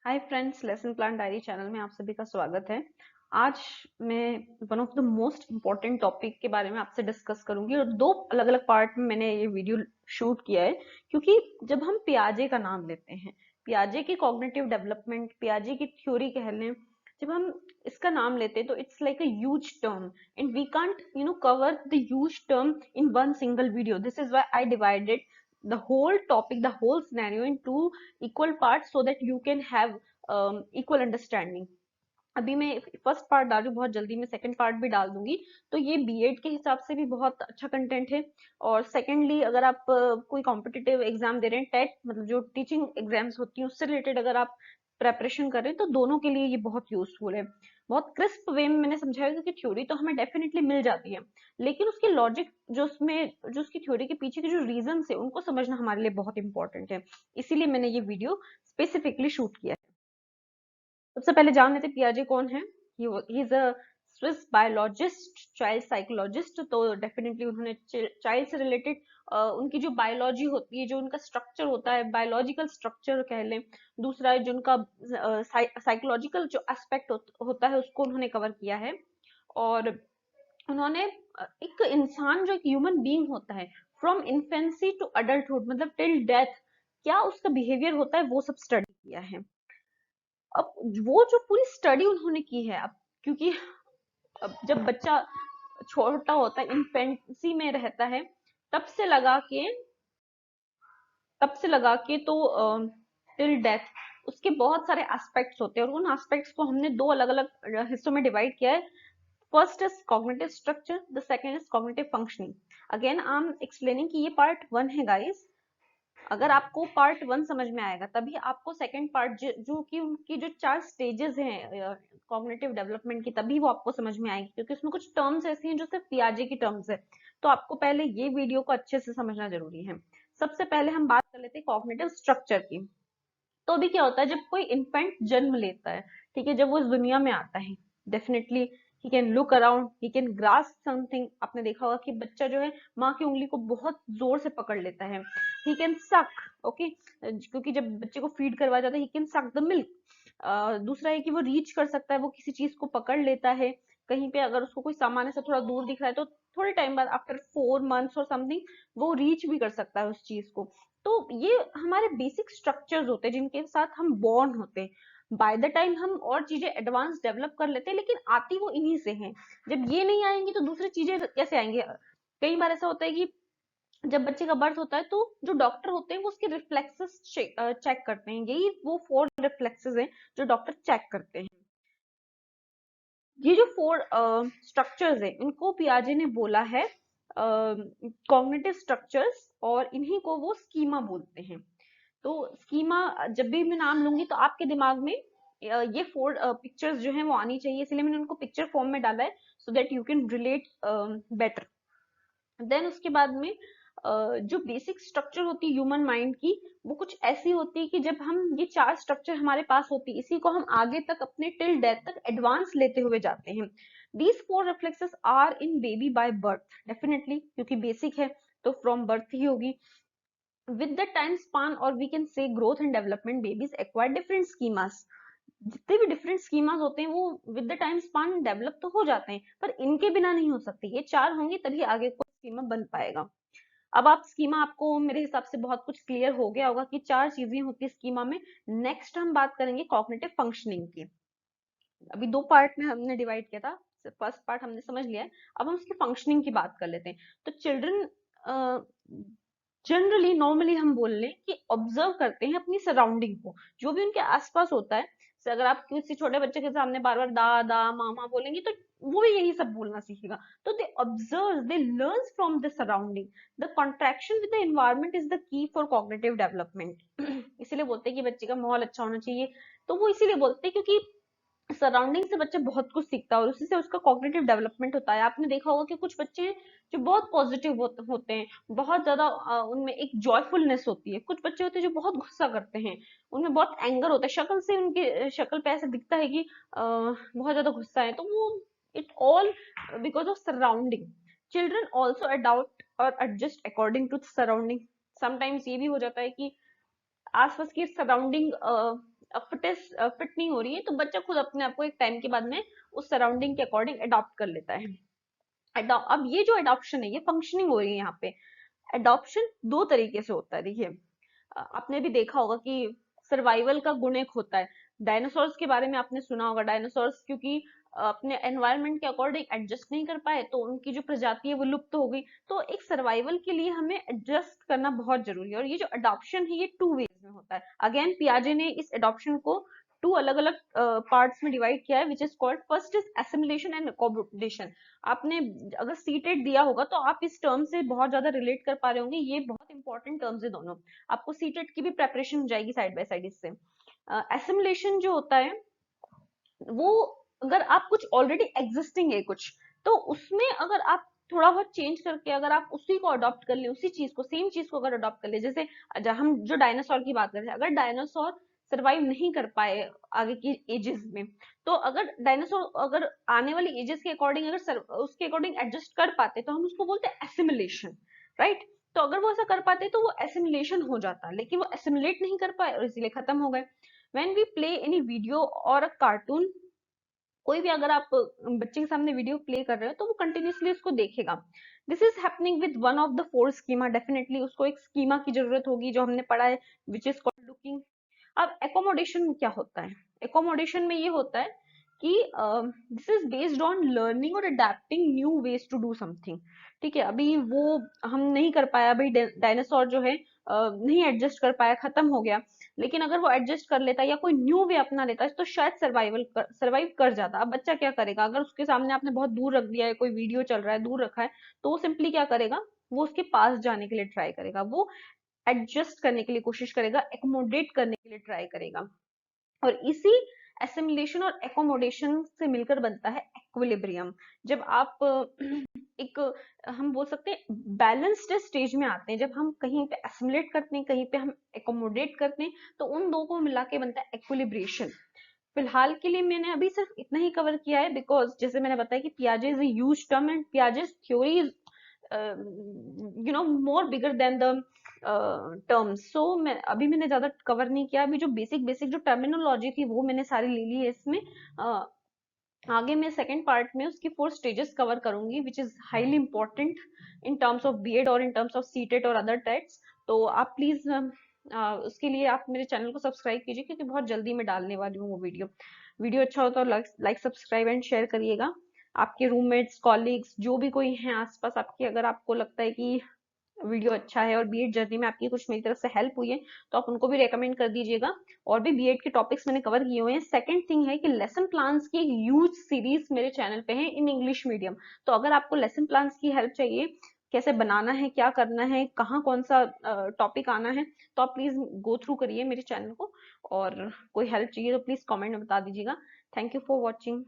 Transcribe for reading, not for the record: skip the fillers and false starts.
Hi friends, lesson plan diary channel में आप सभी का स्वागत है। आज मैं one of the most important topic के बारे में आपसे डिस्कस करूंगी और दो अलग अलग पार्ट में मैंने ये वीडियो शूट किया है, क्योंकि जब हम पियाजे का नाम लेते हैं, पियाजे की कॉग्निटिव डेवलपमेंट, पियाजे की थ्योरी कह लें, जब हम इसका नाम लेते हैं तो it's like a huge term and we can't cover the huge term in one single video. This is why I divided the whole topic, the whole scenario in two equal parts so that you can have equal understanding. अभी मैं first part डाल रही हूँ, बहुत जल्दी मैं second part भी डाल दूंगी. तो ये बीएड के हिसाब से भी बहुत अच्छा कंटेंट है. और सेकेंडली, अगर आप कोई कॉम्पिटिटिव एग्जाम दे रहे हैं, टेट मतलब जो टीचिंग एग्जाम्स होती हैं उससे रिलेटेड अगर आप प्रेपरेशन कर रहे हैं, तो दोनों के लिए ये बहुत यूजफुल है. बहुत क्रिस्प वे में मैंने समझाया, क्योंकि थ्योरी तो हमें डेफिनेटली मिल जाती है, लेकिन उसके लॉजिक जो उसकी थ्योरी के पीछे के जो रीजन है उनको समझना हमारे लिए बहुत इंपॉर्टेंट है. इसीलिए मैंने ये वीडियो स्पेसिफिकली शूट किया है. सबसे पहले जान लेते पियाजे कौन है. He is a Swiss biologist, child psychologist. तो डेफिनेटली उन्होंने चाइल्ड से रिलेटेड उनकी जो बायोलॉजी होती है, जो उनका स्ट्रक्चर होता है, बायोलॉजिकल स्ट्रक्चर कह लें. दूसरा जो उनका साइकोलॉजिकल जो एस्पेक्ट होता है उसको उन्होंने कवर किया है. और उन्होंने एक इंसान जो एक ह्यूमन बीइंग होता है, फ्रॉम इन्फेंसी टू अडल्टहुड, मतलब टिल डेथ, क्या उसका बिहेवियर होता है वो सब स्टडी किया है. अब वो जो पूरी स्टडी उन्होंने की है, अब क्योंकि अब जब बच्चा छोटा होता है, इन्फेंसी में रहता है, तब से लगा के तब से लगा के तो टिल डेथ, उसके बहुत सारे एस्पेक्ट्स होते हैं, और उन एस्पेक्ट्स को हमने दो अलग अलग हिस्सों में डिवाइड किया है. First is cognitive structure, the second is cognitive functioning. Again I am explaining कि ये पार्ट 1 है गाइस. अगर आपको पार्ट 1 समझ में आएगा, तभी आपको सेकंड पार्ट जो कि उनकी जो 4 स्टेजेस हैं कॉग्निटिव डेवलपमेंट की, तभी वो आपको समझ में आएगी, क्योंकि उसमें कुछ टर्म्स ऐसी हैं जो सिर्फ पियाजे की टर्म्स है. तो आपको पहले ये वीडियो को अच्छे से समझना जरूरी है. सबसे पहले हम बात कर लेते हैं कॉग्निटिव स्ट्रक्चर की. तो अभी क्या होता है, जब कोई इन्फेंट जन्म लेता है, ठीक है, जब वो इस दुनिया में आता है, definitely he can look around, he can grasp something. आपने देखा होगा कि बच्चा जो है माँ की उंगली को बहुत जोर से पकड़ लेता है. ही कैन सक, ओके, क्योंकि जब बच्चे को फीड करवाया जाता है, he can suck the milk. दूसरा है कि वो रीच कर सकता है, वो किसी चीज को पकड़ लेता है. कहीं पे अगर उसको कोई सामान ऐसा थोड़ा दूर दिख रहा है, तो थोड़े टाइम बाद, आफ्टर 4 मंथ्स और समथिंग, वो रीच भी कर सकता है उस चीज को. तो ये हमारे बेसिक स्ट्रक्चर्स होते हैं जिनके साथ हम बॉर्न होते हैं. बाय द टाइम हम और चीजें एडवांस डेवलप कर लेते हैं, लेकिन आती वो इन्हीं से हैं. जब ये नहीं आएंगी तो दूसरी चीजें कैसे आएंगी. कई बार ऐसा होता है कि जब बच्चे का बर्थ होता है, तो जो डॉक्टर होते हैं वो उसके रिफ्लेक्सेस चेक करते हैं. यही वो 4 रिफ्लेक्सेस हैं जो डॉक्टर चेक करते हैं. ये जो 4 स्ट्रक्चर्स हैं, इनको पियाजे ने बोला है कॉग्निटिव स्ट्रक्चर्स, और इन्हीं को वो स्कीमा बोलते हैं. तो स्कीमा जब भी मैं नाम लूंगी तो आपके दिमाग में ये 4 पिक्चर्स जो हैं वो आनी चाहिए, इसलिए मैंने उनको पिक्चर फॉर्म में डाला है, so that you can relate better. Then उसके बाद में जो बेसिक स्ट्रक्चर होती है ह्यूमन माइंड की, वो कुछ ऐसी होती है कि जब हम ये 4 स्ट्रक्चर हमारे पास होती है, इसी को हम आगे तक अपने टिल डेथ तक एडवांस लेते हुए जाते हैं. These 4 reflexes are in baby by birth, definitely, क्योंकि बेसिक है तो फ्रॉम बर्थ ही होगी. with the time span, or we can say growth and development, babies acquire different schemas. जितने भी डिफरेंट स्कीमास होते हैं वो with the time span develop तो हो जाते हैं, पर इनके बिना नहीं हो सकते. ये 4 होंगे तभी आगे कोई स्कीमा बन पाएगा. अब आप स्कीमा, आपको मेरे हिसाब से बहुत कुछ क्लियर हो गया होगा कि 4 चीजें होती है स्कीमा में. नेक्स्ट हम बात करेंगे कॉग्निटिव फंक्शनिंग की. अभी 2 पार्ट में हमने डिवाइड किया था. फर्स्ट पार्ट हमने समझ लिया है, अब हम उसकी फंक्शनिंग की बात कर लेते हैं. तो चिल्ड्रन जनरली, नॉर्मली हम बोल लें कि ऑब्जर्व करते हैं अपनी सराउंडिंग को, जो भी उनके आसपास होता है. जैसे अगर आप किसी छोटे बच्चे के सामने बार बार दादा मामा बोलेंगे, तो वो भी यही सब बोलना सीखेगा. तो they observe, they learn from the surrounding. The contraction with the environment is the key for cognitive development. इसीलिए बोलते हैं कि बच्चे का माहौल अच्छा होना चाहिए. तो वो इसीलिए बोलते हैं क्योंकि सराउंडिंग से बच्चा बहुत कुछ सीखता है, और उसी से उसका कॉग्निटिव डेवलपमेंट होता है. आपने देखा होगा कि कुछ बच्चे हैं जो बहुत पॉजिटिव होते हैं, बहुत ज्यादा उनमें एक जॉयफुलनेस होती है. कुछ बच्चे होते हैं जो बहुत गुस्सा करते हैं, उनमें बहुत एंगर होता है, शक्ल से उनके शक्ल पे ऐसा दिखता है कि बहुत ज्यादा गुस्सा है. तो वो it all because of surrounding. Children also adopt और adjust according to surrounding. Sometimes ये भी हो जाता है कि आसपास की सराउंडिंग फिट नहीं हो रही है, तो बच्चा खुद अपने आप को एक टाइम के बाद में उस सराउंडिंग के अकॉर्डिंग अडॉप्ट कर लेता है। अब ये जो अडॉप्शन है ये फंक्शनिंग हो रही है यहाँ पे। अडॉप्शन दो तरीके से होता है, देखिए आपने भी देखा होगा कि सर्वाइवल का गुण एक होता है। डायनासोर्स के बारे में आपने सुना होगा, डायनासोर्स क्योंकि अपने एनवायरनमेंट के अकॉर्डिंग एडजस्ट नहीं कर पाए तो उनकी जो प्रजाति है वो लुप्त हो गई। तो एक सर्वाइवल के लिए हमें एडजस्ट करना बहुत जरूरी है, और ये जो अडॉप्शन है ये टू वेज में होता है। अगेन पियाजे ने इस अडॉप्शन को टू अलग अलग पार्ट्स में डिवाइड किया है, which is called, first is assimilation and accommodation. आपने अगर सीटेड दिया होगा तो आप इस टर्म से बहुत ज्यादा रिलेट कर पा रहे होंगे, ये बहुत इंपॉर्टेंट टर्म्स है दोनों। आपको सीटेड की भी प्रेपरेशन हो जाएगी साइड बाय साइड इससे। एसिमिलेशन जो होता है वो, अगर आप कुछ ऑलरेडी एग्जिस्टिंग है कुछ, तो उसमें अगर आप थोड़ा बहुत चेंज करके अगर आप उसी को अडॉप्ट कर ले, उसी चीज को, सेम चीज को अगर अडॉप्ट कर ले, जैसे हम जो डायनासोर की बात कर रहे हैं, अगर डायनासोर सरवाइव नहीं कर पाए आगे की एजेस में, तो अगर डायनासोर अगर आने वाली एजेस के अकॉर्डिंग अगर उसके अकॉर्डिंग एडजस्ट कर पाते तो हम उसको बोलते हैं एसिमिलेशन, राइट। तो अगर वो ऐसा कर पाते तो वो एसिमिलेशन हो जाता, लेकिन वो एसिमिलेट नहीं कर पाए और इसीलिए खत्म हो गए। When we play any video और अ कार्टून, कोई भी अगर आप बच्चे के सामने वीडियो प्ले कर रहे हो तो वो कंटिन्यूसली उसको देखेगा। This is happening with one of the four schema, definitely उसको एक स्कीमा की जरूरत होगी जो हमने पढ़ा है, विच इज कॉल्ड लुकिंग। अब एकोमोडेशन में क्या होता है? एकोमोडेशन में ये होता है कि this is based on learning और adapting new ways to do something. ठीक है, अभी वो हम नहीं कर पाया, अभी डायनासोर जो है नहीं एडजस्ट कर पाया, खत्म हो गया, लेकिन अगर वो एडजस्ट कर लेता या कोई न्यू वे अपना लेता तो शायद सर्वाइव कर जाता। अब बच्चा क्या करेगा, अगर उसके सामने आपने बहुत दूर रख दिया है, कोई वीडियो चल रहा है दूर रखा है, तो वो सिंपली क्या करेगा, वो उसके पास जाने के लिए ट्राई करेगा, वो एडजस्ट करने के लिए कोशिश करेगा, एकोमोडेट करने के लिए ट्राई करेगा। और इसी एसिमिलेशन और एकोमोडेशन से मिलकर बनता है इक्विलिब्रियम। जब आप एक, हम बोल सकते हैं बैलेंस्ड स्टेज में आते हैं, जब हम कहीं पे एसिमिलेट करते हैं, कहीं पे हम एकोमोडेट करते हैं, तो उन दो को मिला के बनता है इक्विलिब्रेशन। फिलहाल के लिए मैंने अभी सिर्फ इतना ही कवर किया है, बिकॉज जैसे मैंने बताया कि पियाजे is a huge term and Piaget's theory is more bigger than the terms. So मैं अभी मैंने ज्यादा कवर नहीं किया, अभी जो बेसिक बेसिक जो टर्मिनोलॉजी थी वो मैंने सारी ले ली है इसमें। आगे मैं सेकंड पार्ट में उसकी 4 स्टेजेस कवर करूंगी, which is highly important in terms of BEd और इन टर्म्स ऑफ सीटेट और अदर टेट्स। तो आप प्लीज उसके लिए आप मेरे चैनल को सब्सक्राइब कीजिए, क्योंकि बहुत जल्दी मैं डालने वाली हूँ वो वीडियो। वीडियो अच्छा हो तो लाइक सब्सक्राइब एंड शेयर करिएगा। आपके रूममेट्स, कॉलीग्स, जो भी कोई हैं आसपास आपके, अगर आपको लगता है कि वीडियो अच्छा है और बीएड जर्नी में आपकी कुछ मेरी तरफ से हेल्प हुई है, तो आप उनको भी रेकमेंड कर दीजिएगा। और भी बीएड के टॉपिक्स मैंने कवर किए हुए हैं। सेकंड थिंग है कि लेसन प्लान्स की ह्यूज सीरीज मेरे चैनल पे है इन इंग्लिश मीडियम। तो अगर आपको लेसन प्लान्स की हेल्प चाहिए, कैसे बनाना है, क्या करना है, कहाँ कौन सा टॉपिक आना है, तो आप प्लीज गो थ्रू करिए मेरे चैनल को। और कोई हेल्प चाहिए तो प्लीज कमेंट में बता दीजिएगा। Thank you for watching.